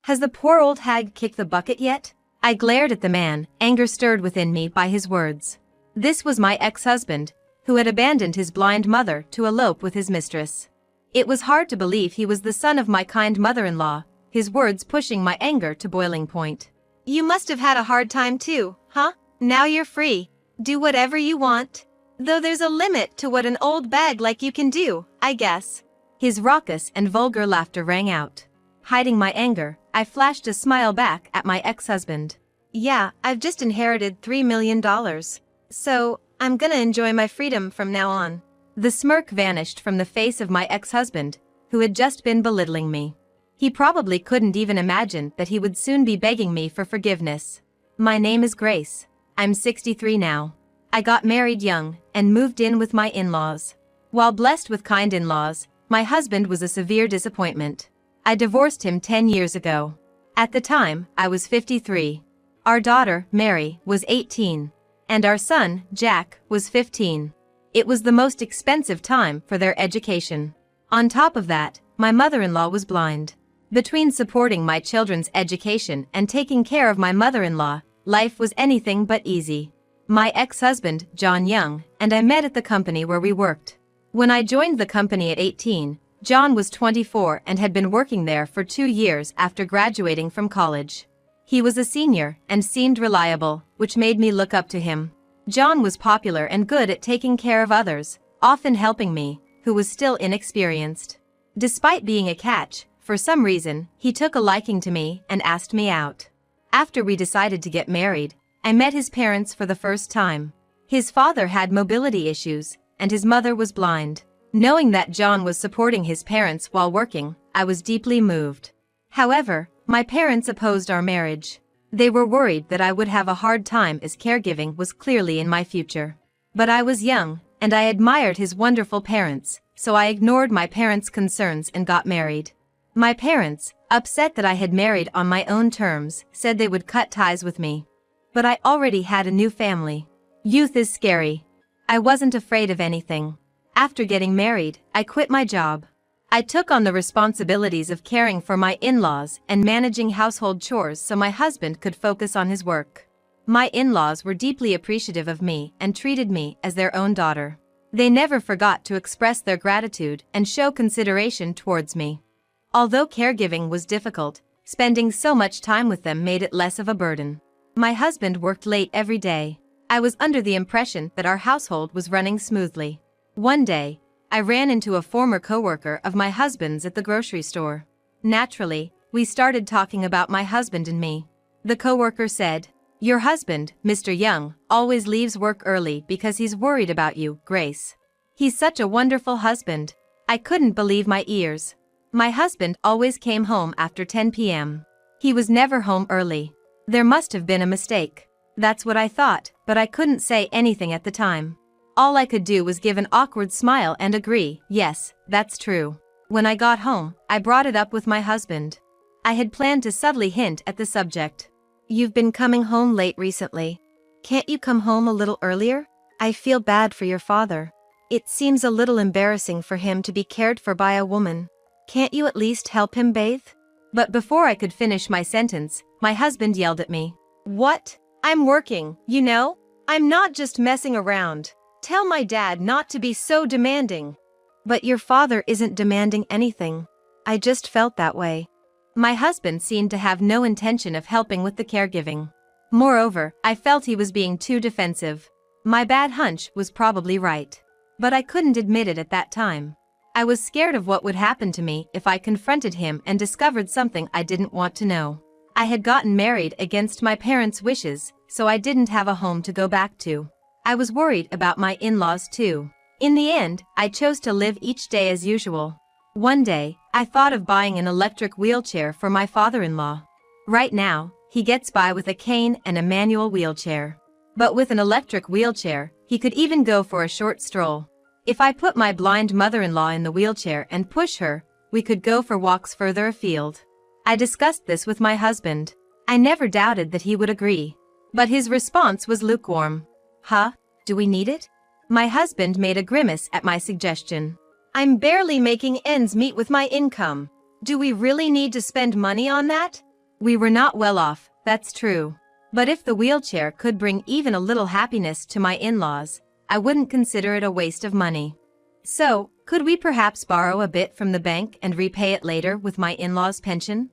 Has the poor old hag kicked the bucket yet? I glared at the man, anger stirred within me by his words. This was my ex-husband, who had abandoned his blind mother to elope with his mistress. It was hard to believe he was the son of my kind mother-in-law, his words pushing my anger to boiling point. You must have had a hard time too, huh? Now you're free. Do whatever you want. Though there's a limit to what an old bag like you can do, I guess. His raucous and vulgar laughter rang out. Hiding my anger, I flashed a smile back at my ex-husband. Yeah, I've just inherited $3 million. So, I'm gonna enjoy my freedom from now on. The smirk vanished from the face of my ex-husband, who had just been belittling me. He probably couldn't even imagine that he would soon be begging me for forgiveness. My name is Grace. I'm 63 now. I got married young and moved in with my in-laws. While blessed with kind in-laws, my husband was a severe disappointment. I divorced him 10 years ago. At the time, I was 53. Our daughter, Mary, was 18. And our son, Jack, was 15. It was the most expensive time for their education. On top of that, my mother-in-law was blind. Between supporting my children's education and taking care of my mother-in-law, life was anything but easy. My ex-husband, John Young, and I met at the company where we worked. When I joined the company at 18, John was 24 and had been working there for 2 years after graduating from college. He was a senior and seemed reliable, which made me look up to him. John was popular and good at taking care of others, often helping me, who was still inexperienced. Despite being a catch, for some reason, he took a liking to me and asked me out. After we decided to get married, I met his parents for the first time. His father had mobility issues, and his mother was blind. Knowing that John was supporting his parents while working, I was deeply moved. However, my parents opposed our marriage. They were worried that I would have a hard time as caregiving was clearly in my future. But I was young, and I admired his wonderful parents, so I ignored my parents' concerns and got married. My parents, upset that I had married on my own terms, said they would cut ties with me. But I already had a new family. Youth is scary. I wasn't afraid of anything. After getting married, I quit my job. I took on the responsibilities of caring for my in-laws and managing household chores so my husband could focus on his work. My in-laws were deeply appreciative of me and treated me as their own daughter. They never forgot to express their gratitude and show consideration towards me. Although caregiving was difficult, spending so much time with them made it less of a burden. My husband worked late every day. I was under the impression that our household was running smoothly. One day, I ran into a former coworker of my husband's at the grocery store. Naturally, we started talking about my husband and me. The coworker said, "Your husband, Mr. Young, always leaves work early because he's worried about you, Grace. He's such a wonderful husband." I couldn't believe my ears. My husband always came home after 10 p.m. He was never home early. There must have been a mistake. That's what I thought, but I couldn't say anything at the time. All I could do was give an awkward smile and agree, yes, that's true. When I got home, I brought it up with my husband. I had planned to subtly hint at the subject. "You've been coming home late recently. Can't you come home a little earlier? I feel bad for your father. It seems a little embarrassing for him to be cared for by a woman. Can't you at least help him bathe?" But before I could finish my sentence, my husband yelled at me. "What? I'm working, you know? I'm not just messing around. Tell my dad not to be so demanding." "But your father isn't demanding anything. I just felt that way." My husband seemed to have no intention of helping with the caregiving. Moreover, I felt he was being too defensive. My bad hunch was probably right. But I couldn't admit it at that time. I was scared of what would happen to me if I confronted him and discovered something I didn't want to know. I had gotten married against my parents' wishes, so I didn't have a home to go back to. I was worried about my in-laws too. In the end, I chose to live each day as usual. One day, I thought of buying an electric wheelchair for my father-in-law. Right now, he gets by with a cane and a manual wheelchair. But with an electric wheelchair, he could even go for a short stroll. If I put my blind mother-in-law in the wheelchair and push her, we could go for walks further afield. I discussed this with my husband. I never doubted that he would agree. But his response was lukewarm. "Huh? Do we need it?" My husband made a grimace at my suggestion. "I'm barely making ends meet with my income. Do we really need to spend money on that? We were not well off, that's true. But if the wheelchair could bring even a little happiness to my in-laws, I wouldn't consider it a waste of money. So, could we perhaps borrow a bit from the bank and repay it later with my in-laws' pension?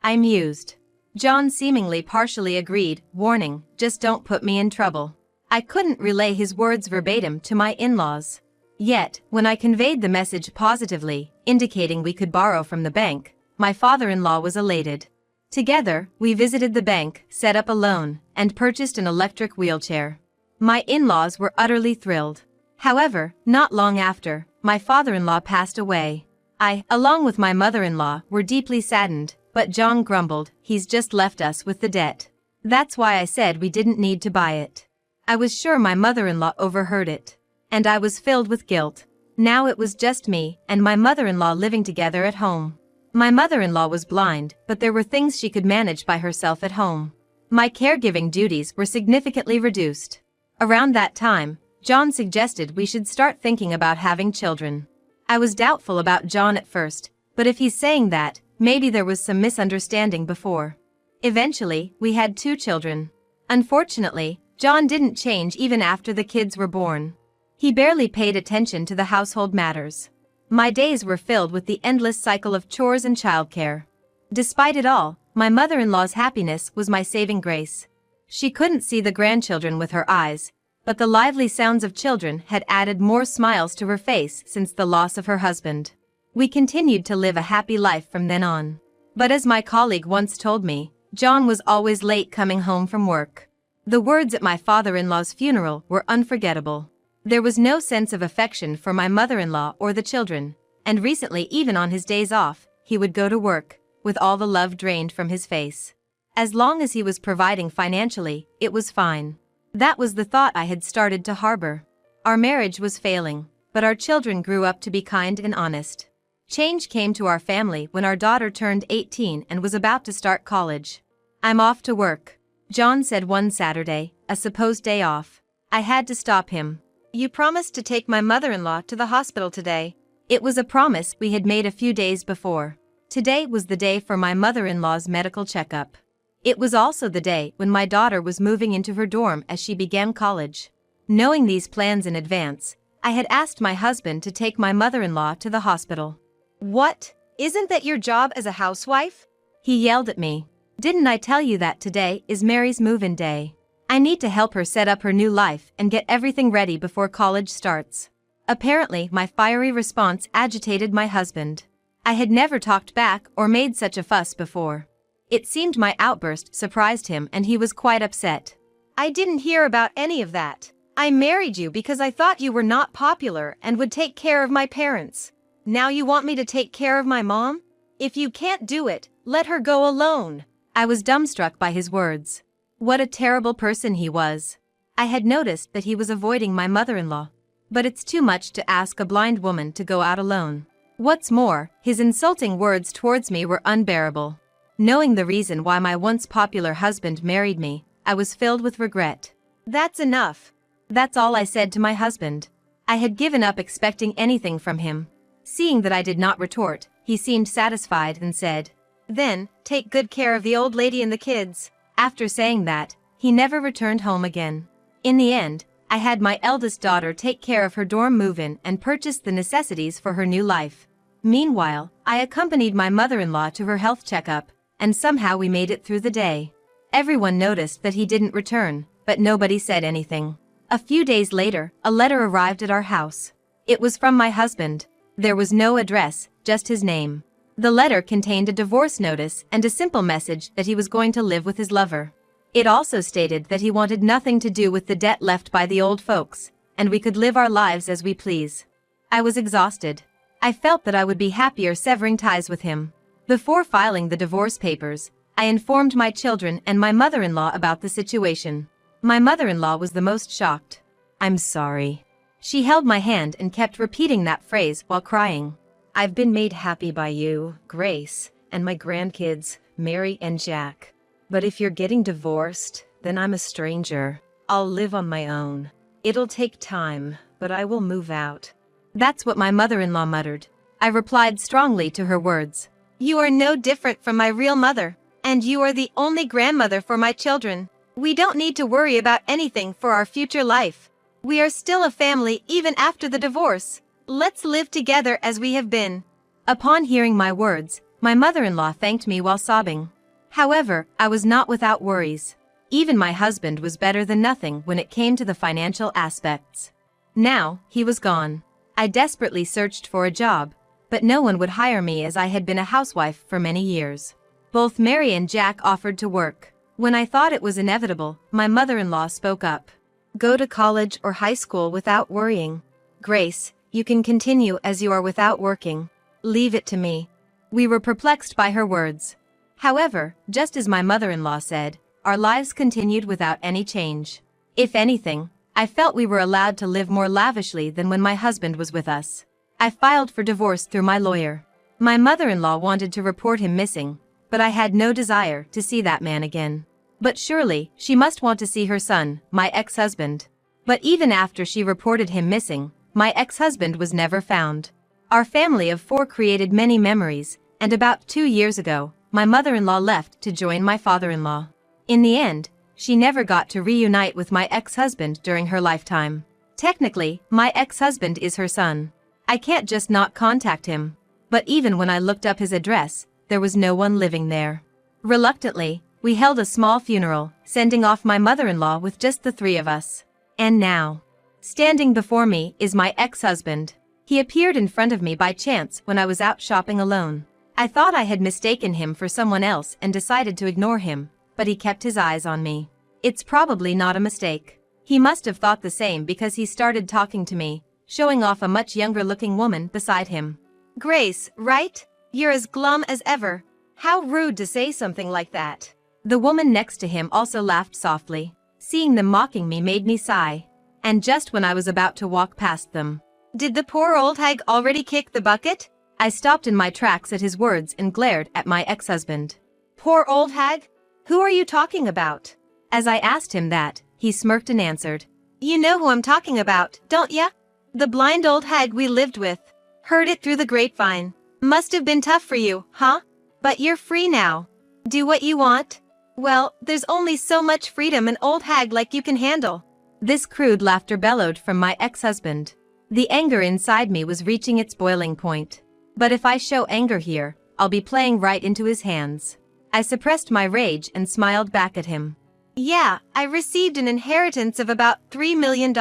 I mused. John seemingly partially agreed, warning, just don't put me in trouble. I couldn't relay his words verbatim to my in-laws. Yet, when I conveyed the message positively, indicating we could borrow from the bank, my father-in-law was elated. Together, we visited the bank, set up a loan, and purchased an electric wheelchair. My in-laws were utterly thrilled. However, not long after, my father-in-law passed away. I, along with my mother-in-law, were deeply saddened, but John grumbled, he's just left us with the debt. That's why I said we didn't need to buy it. I was sure my mother-in-law overheard it. And I was filled with guilt. Now it was just me and my mother-in-law living together at home. My mother-in-law was blind, but there were things she could manage by herself at home. My caregiving duties were significantly reduced. Around that time, John suggested we should start thinking about having children. I was doubtful about John at first, but if he's saying that, maybe there was some misunderstanding before. Eventually, we had 2 children. Unfortunately, John didn't change even after the kids were born. He barely paid attention to the household matters. My days were filled with the endless cycle of chores and childcare. Despite it all, my mother-in-law's happiness was my saving grace. She couldn't see the grandchildren with her eyes, but the lively sounds of children had added more smiles to her face since the loss of her husband. We continued to live a happy life from then on. But as my colleague once told me, John was always late coming home from work. The words at my father-in-law's funeral were unforgettable. There was no sense of affection for my mother-in-law or the children, and recently even on his days off, he would go to work, with all the love drained from his face. As long as he was providing financially, it was fine. That was the thought I had started to harbor. Our marriage was failing, but our children grew up to be kind and honest. Change came to our family when our daughter turned 18 and was about to start college. "I'm off to work," John said one Saturday, a supposed day off. I had to stop him. "You promised to take my mother-in-law to the hospital today." It was a promise we had made a few days before. Today was the day for my mother-in-law's medical checkup. It was also the day when my daughter was moving into her dorm as she began college. Knowing these plans in advance, I had asked my husband to take my mother-in-law to the hospital. "What? Isn't that your job as a housewife?" he yelled at me. "Didn't I tell you that today is Mary's move-in day? I need to help her set up her new life and get everything ready before college starts." Apparently, my fiery response agitated my husband. I had never talked back or made such a fuss before. It seemed my outburst surprised him and he was quite upset. "I didn't hear about any of that. I married you because I thought you were not popular and would take care of my parents. Now you want me to take care of my mom? If you can't do it, let her go alone." I was dumbstruck by his words. What a terrible person he was. I had noticed that he was avoiding my mother-in-law. But it's too much to ask a blind woman to go out alone. What's more, his insulting words towards me were unbearable. Knowing the reason why my once popular husband married me, I was filled with regret. "That's enough." That's all I said to my husband. I had given up expecting anything from him. Seeing that I did not retort, he seemed satisfied and said, "Then, take good care of the old lady and the kids." After saying that, he never returned home again. In the end, I had my eldest daughter take care of her dorm move-in and purchase the necessities for her new life. Meanwhile, I accompanied my mother-in-law to her health checkup, and somehow we made it through the day. Everyone noticed that he didn't return, but nobody said anything. A few days later, a letter arrived at our house. It was from my husband. There was no address, just his name. The letter contained a divorce notice and a simple message that he was going to live with his lover. It also stated that he wanted nothing to do with the debt left by the old folks, and we could live our lives as we please. I was exhausted. I felt that I would be happier severing ties with him. Before filing the divorce papers, I informed my children and my mother-in-law about the situation. My mother-in-law was the most shocked. "I'm sorry." She held my hand and kept repeating that phrase while crying. "I've been made happy by you, Grace, and my grandkids, Mary and Jack. But if you're getting divorced, then I'm a stranger. I'll live on my own. It'll take time, but I will move out." That's what my mother-in-law muttered. I replied strongly to her words. "You are no different from my real mother. And you are the only grandmother for my children. We don't need to worry about anything for our future life. We are still a family even after the divorce. Let's live together as we have been." Upon hearing my words, my mother-in-law thanked me while sobbing. However, I was not without worries. Even my husband was better than nothing when it came to the financial aspects. Now, he was gone. I desperately searched for a job, but no one would hire me as I had been a housewife for many years. Both Mary and Jack offered to work. When I thought it was inevitable, my mother-in-law spoke up. "Go to college or high school without worrying. Grace, you can continue as you are without working. Leave it to me." We were perplexed by her words. However, just as my mother-in-law said, our lives continued without any change. If anything, I felt we were allowed to live more lavishly than when my husband was with us. I filed for divorce through my lawyer. My mother-in-law wanted to report him missing, but I had no desire to see that man again. But surely, she must want to see her son, my ex-husband. But even after she reported him missing, my ex-husband was never found. Our family of 4 created many memories, and about 2 years ago, my mother-in-law left to join my father-in-law. In the end, she never got to reunite with my ex-husband during her lifetime. Technically, my ex-husband is her son. I can't just not contact him. But even when I looked up his address, there was no one living there. Reluctantly, we held a small funeral, sending off my mother-in-law with just the 3 of us. And now, standing before me is my ex-husband. He appeared in front of me by chance when I was out shopping alone. I thought I had mistaken him for someone else and decided to ignore him, but he kept his eyes on me. It's probably not a mistake. He must have thought the same because he started talking to me, showing off a much younger-looking woman beside him. "Grace, right? You're as glum as ever. How rude to say something like that." The woman next to him also laughed softly. Seeing them mocking me made me sigh. And just when I was about to walk past them, "Did the poor old hag already kick the bucket?" I stopped in my tracks at his words and glared at my ex-husband. "Poor old hag? Who are you talking about?" As I asked him that, he smirked and answered, "You know who I'm talking about, don't ya? The blind old hag we lived with. Heard it through the grapevine. Must have been tough for you, huh? But you're free now. Do what you want. Well, there's only so much freedom an old hag like you can handle." This crude laughter bellowed from my ex-husband. The anger inside me was reaching its boiling point. But if I show anger here, I'll be playing right into his hands. I suppressed my rage and smiled back at him. "Yeah, I received an inheritance of about $3 million.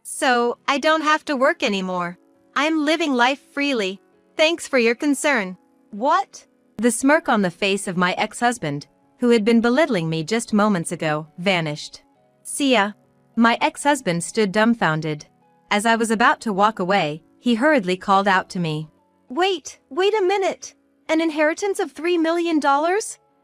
So, I don't have to work anymore. I'm living life freely. Thanks for your concern." "What?" The smirk on the face of my ex-husband, who had been belittling me just moments ago, vanished. "See ya." My ex-husband stood dumbfounded. As I was about to walk away, he hurriedly called out to me. Wait a minute. An inheritance of $3 million?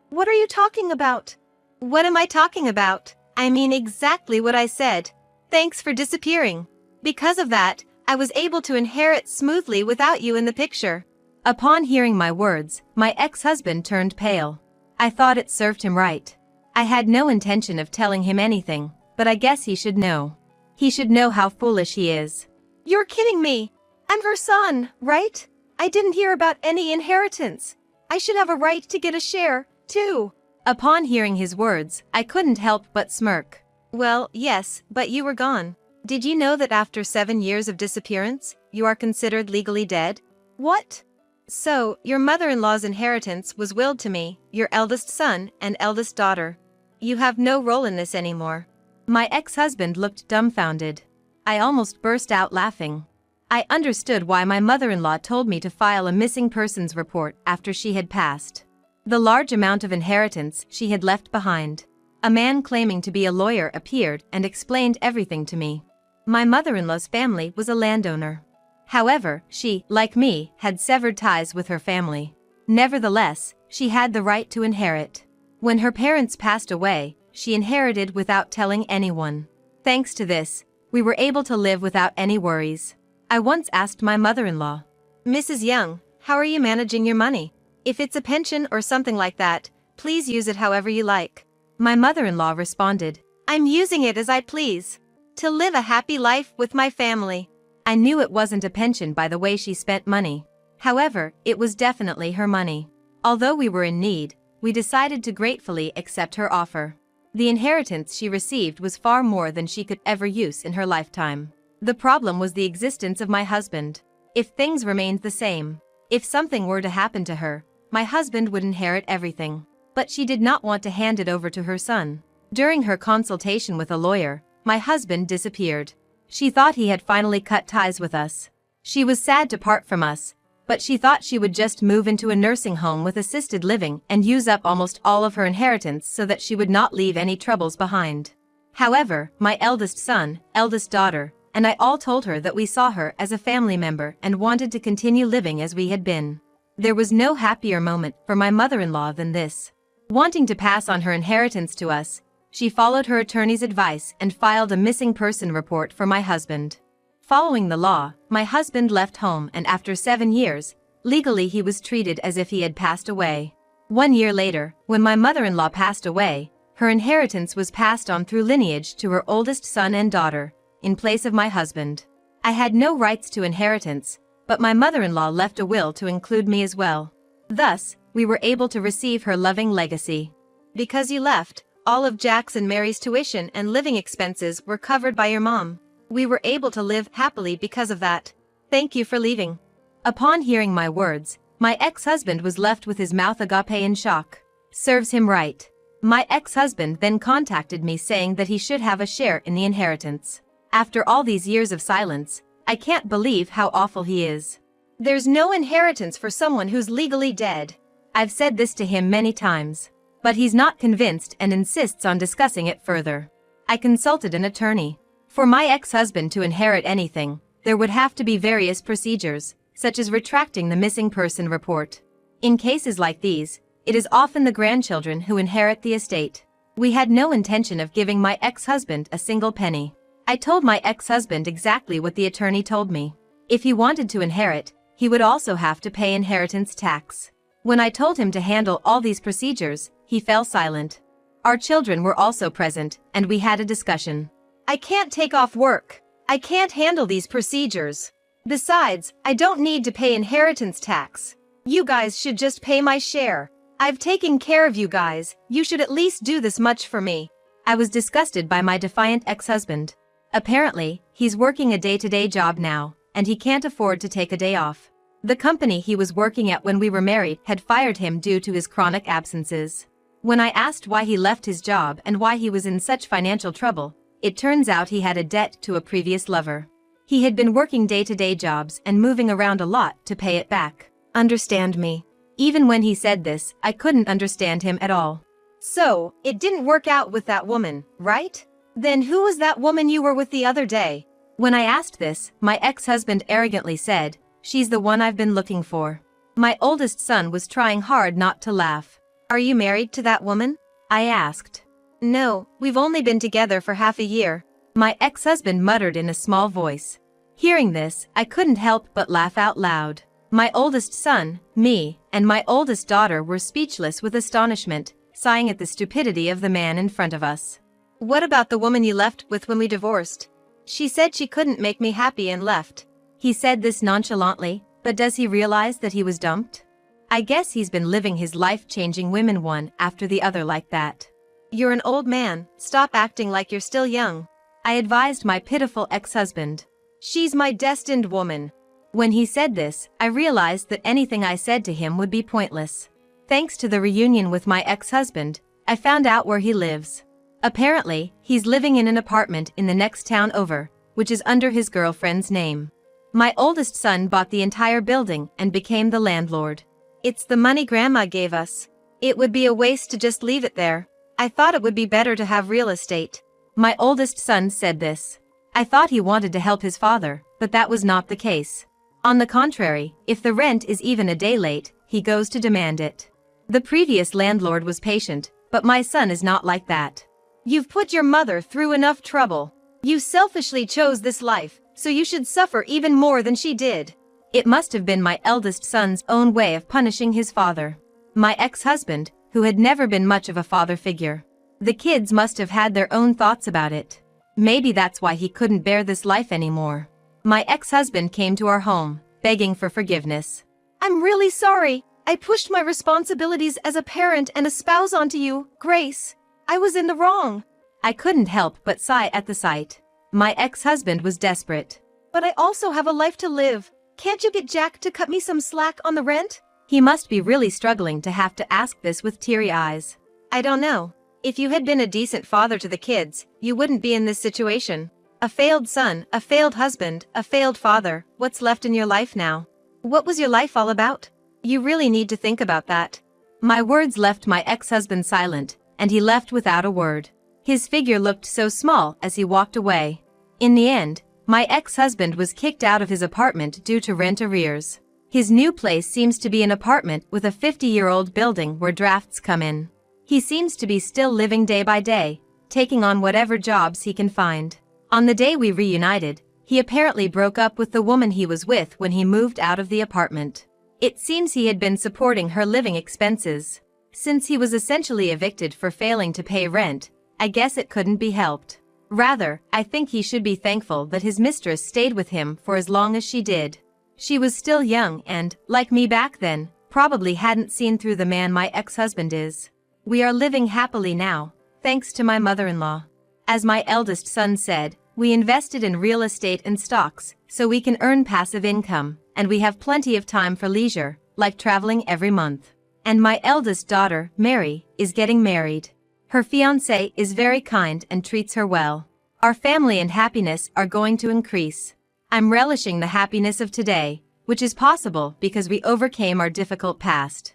What are you talking about?" "What am I talking about? I mean exactly what I said. Thanks for disappearing. Because of that, I was able to inherit smoothly without you in the picture." Upon hearing my words, my ex-husband turned pale. I thought it served him right. I had no intention of telling him anything, but I guess he should know. He should know how foolish he is. "You're kidding me. I'm her son, right? I didn't hear about any inheritance. I should have a right to get a share, too." Upon hearing his words, I couldn't help but smirk. "Well, yes, but you were gone. Did you know that after 7 years of disappearance, you are considered legally dead?" "What?" "So, your mother-in-law's inheritance was willed to me, your eldest son and eldest daughter. You have no role in this anymore." My ex-husband looked dumbfounded. I almost burst out laughing. I understood why my mother-in-law told me to file a missing persons report after she had passed. The large amount of inheritance she had left behind. A man claiming to be a lawyer appeared and explained everything to me. My mother-in-law's family was a landowner. However, she, like me, had severed ties with her family. Nevertheless, she had the right to inherit. When her parents passed away, she inherited without telling anyone. Thanks to this, we were able to live without any worries. I once asked my mother-in-law, "Mrs. Young, how are you managing your money? If it's a pension or something like that, please use it however you like." My mother-in-law responded, "I'm using it as I please. To live a happy life with my family." I knew it wasn't a pension by the way she spent money. However, it was definitely her money. Although we were in need, we decided to gratefully accept her offer. The inheritance she received was far more than she could ever use in her lifetime. The problem was the existence of my husband. If things remained the same, if something were to happen to her, my husband would inherit everything. But she did not want to hand it over to her son. During her consultation with a lawyer, my husband disappeared. She thought he had finally cut ties with us. She was sad to part from us, but she thought she would just move into a nursing home with assisted living and use up almost all of her inheritance so that she would not leave any troubles behind. However, my eldest son, eldest daughter, and I all told her that we saw her as a family member and wanted to continue living as we had been. There was no happier moment for my mother-in-law than this. Wanting to pass on her inheritance to us, she followed her attorney's advice and filed a missing person report for my husband. Following the law, my husband left home, and after 7 years, legally he was treated as if he had passed away. 1 year later, when my mother-in-law passed away, her inheritance was passed on through lineage to her oldest son and daughter, in place of my husband. I had no rights to inheritance, but my mother-in-law left a will to include me as well. Thus, we were able to receive her loving legacy. Because you left, all of Jack's and Mary's tuition and living expenses were covered by your mom. We were able to live happily because of that. Thank you for leaving. Upon hearing my words, my ex-husband was left with his mouth agape in shock. Serves him right. My ex-husband then contacted me saying that he should have a share in the inheritance. After all these years of silence, I can't believe how awful he is. There's no inheritance for someone who's legally dead. I've said this to him many times, but he's not convinced and insists on discussing it further. I consulted an attorney. For my ex-husband to inherit anything, there would have to be various procedures, such as retracting the missing person report. In cases like these, it is often the grandchildren who inherit the estate. We had no intention of giving my ex-husband a single penny. I told my ex-husband exactly what the attorney told me. If he wanted to inherit, he would also have to pay inheritance tax. When I told him to handle all these procedures, he fell silent. Our children were also present, and we had a discussion. I can't take off work. I can't handle these procedures. Besides, I don't need to pay inheritance tax. You guys should just pay my share. I've taken care of you guys. You should at least do this much for me. I was disgusted by my defiant ex-husband. Apparently, he's working a day-to-day job now, and he can't afford to take a day off. The company he was working at when we were married had fired him due to his chronic absences. When I asked why he left his job and why he was in such financial trouble, it turns out he had a debt to a previous lover. He had been working day-to-day jobs and moving around a lot to pay it back. Understand me. Even when he said this, I couldn't understand him at all. So, it didn't work out with that woman, right? Then who was that woman you were with the other day? When I asked this, my ex-husband arrogantly said, "She's the one I've been looking for." My oldest son was trying hard not to laugh. Are you married to that woman? I asked. No, we've only been together for half a year. My ex-husband muttered in a small voice. Hearing this, I couldn't help but laugh out loud. My oldest son, me, and my oldest daughter were speechless with astonishment, sighing at the stupidity of the man in front of us. What about the woman you left with when we divorced? She said she couldn't make me happy and left. He said this nonchalantly, but does he realize that he was dumped? I guess he's been living his life changing women one after the other like that. You're an old man, stop acting like you're still young. I advised my pitiful ex-husband. She's my destined woman. When he said this, I realized that anything I said to him would be pointless. Thanks to the reunion with my ex-husband, I found out where he lives. Apparently, he's living in an apartment in the next town over, which is under his girlfriend's name. My oldest son bought the entire building and became the landlord. It's the money Grandma gave us. It would be a waste to just leave it there. I thought it would be better to have real estate. My oldest son said this. I thought he wanted to help his father, but that was not the case. On the contrary, if the rent is even a day late, he goes to demand it. The previous landlord was patient, but my son is not like that. You've put your mother through enough trouble. You selfishly chose this life, so you should suffer even more than she did. It must have been my eldest son's own way of punishing his father. My ex-husband, who had never been much of a father figure. The kids must have had their own thoughts about it. Maybe that's why he couldn't bear this life anymore. My ex-husband came to our home, begging for forgiveness. I'm really sorry. I pushed my responsibilities as a parent and a spouse onto you, Grace. I was in the wrong. I couldn't help but sigh at the sight. My ex-husband was desperate. But I also have a life to live. Can't you get Jack to cut me some slack on the rent? He must be really struggling to have to ask this with teary eyes. I don't know. If you had been a decent father to the kids, you wouldn't be in this situation. A failed son, a failed husband, a failed father, what's left in your life now? What was your life all about? You really need to think about that. My words left my ex-husband silent, and he left without a word. His figure looked so small as he walked away. In the end, my ex-husband was kicked out of his apartment due to rent arrears. His new place seems to be an apartment with a 50-year-old building where drafts come in. He seems to be still living day by day, taking on whatever jobs he can find. On the day we reunited, he apparently broke up with the woman he was with when he moved out of the apartment. It seems he had been supporting her living expenses. Since he was essentially evicted for failing to pay rent, I guess it couldn't be helped. Rather, I think he should be thankful that his mistress stayed with him for as long as she did. She was still young and, like me back then, probably hadn't seen through the man my ex-husband is. We are living happily now, thanks to my mother-in-law. As my eldest son said, we invested in real estate and stocks, so we can earn passive income, and we have plenty of time for leisure, like traveling every month. And my eldest daughter, Mary, is getting married. Her fiancé is very kind and treats her well. Our family and happiness are going to increase. I'm relishing the happiness of today, which is possible because we overcame our difficult past.